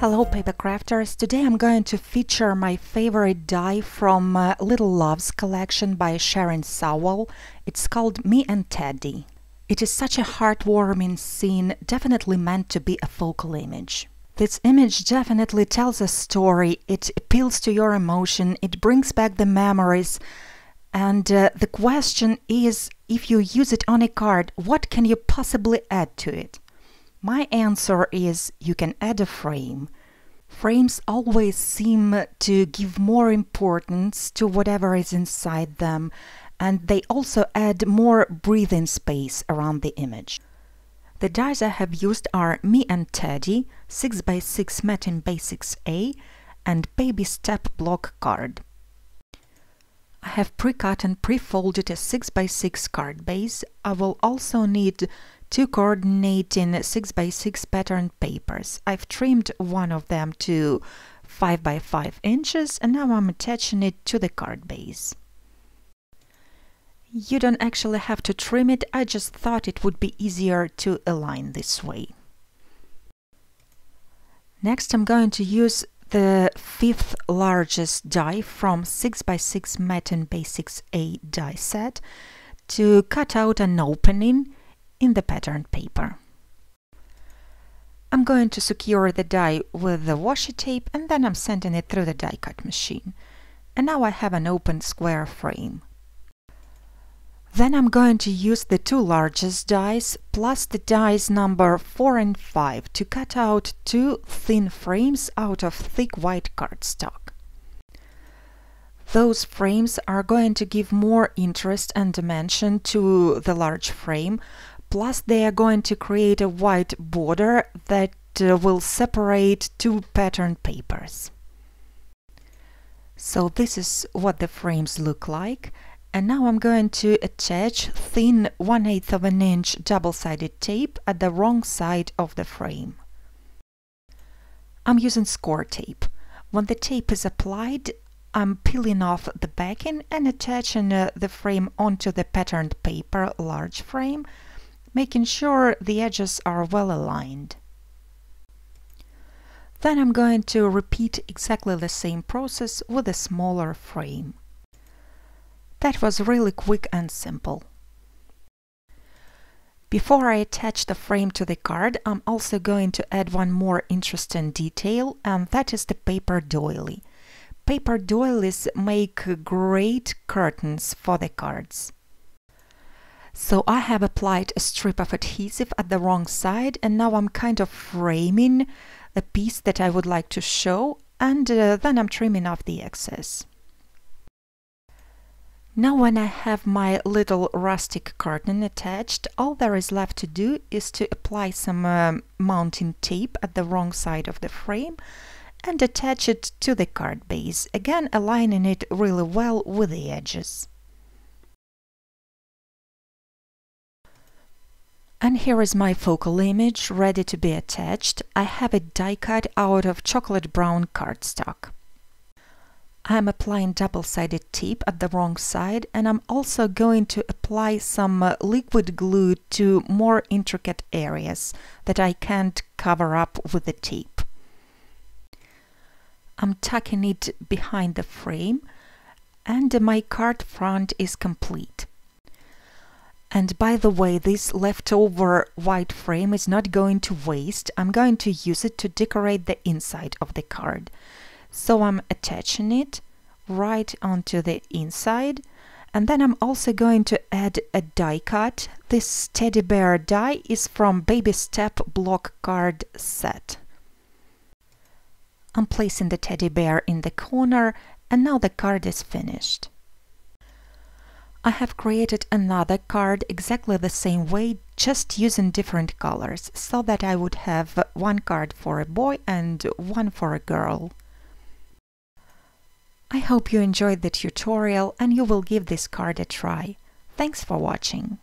Hello paper crafters, today I'm going to feature my favorite die from Little Loves collection by Sharon Sowell. It's called Me and Teddy. It is such a heartwarming scene, definitely meant to be a focal image. This image definitely tells a story, it appeals to your emotion, it brings back the memories, and the question is, if you use it on a card, what can you possibly add to it? My answer is you can add a frame. Frames always seem to give more importance to whatever is inside them, and they also add more breathing space around the image. The dies I have used are Me and Teddy, 6x6 Matte Basics A, and Baby Step Block card. I have pre-cut and pre-folded a 6x6 card base. I will also need two coordinating 6x6 patterned papers. I've trimmed one of them to 5x5 inches and now I'm attaching it to the card base. You don't actually have to trim it, I just thought it would be easier to align this way. Next I'm going to use the 5th largest die from 6x6 Matte Basics A die set to cut out an opening in the patterned paper. I'm going to secure the die with the washi tape and then I'm sending it through the die cut machine. And now I have an open square frame. Then I'm going to use the two largest dies plus the dies number 4 and 5 to cut out two thin frames out of thick white cardstock. Those frames are going to give more interest and dimension to the large frame, plus they are going to create a white border that will separate two patterned papers. So this is what the frames look like. And now I'm going to attach thin 1/8 of an inch double-sided tape at the wrong side of the frame. I'm using score tape. When the tape is applied, I'm peeling off the backing and attaching the frame onto the patterned paper large frame, making sure the edges are well aligned. Then I'm going to repeat exactly the same process with a smaller frame. That was really quick and simple. Before I attach the frame to the card, I'm also going to add one more interesting detail, and that is the paper doily. Paper doilies make great curtains for the cards. So I have applied a strip of adhesive at the wrong side and now I'm kind of framing the piece that I would like to show, and then I'm trimming off the excess. Now when I have my little rustic curtain attached, all there is left to do is to apply some mounting tape at the wrong side of the frame and attach it to the card base, again aligning it really well with the edges. And here is my focal image ready to be attached. I have it die cut out of chocolate brown cardstock. I am applying double-sided tape at the wrong side, and I'm also going to apply some liquid glue to more intricate areas that I can't cover up with the tape. I'm tucking it behind the frame, and my card front is complete. And by the way, this leftover white frame is not going to waste. I'm going to use it to decorate the inside of the card. So I'm attaching it right onto the inside, and then I'm also going to add a die cut. This teddy bear die is from Baby Step Block card set. I'm placing the teddy bear in the corner, and now the card is finished. I have created another card exactly the same way, just using different colors, so that I would have one card for a boy and one for a girl. I hope you enjoyed the tutorial and you will give this card a try. Thanks for watching.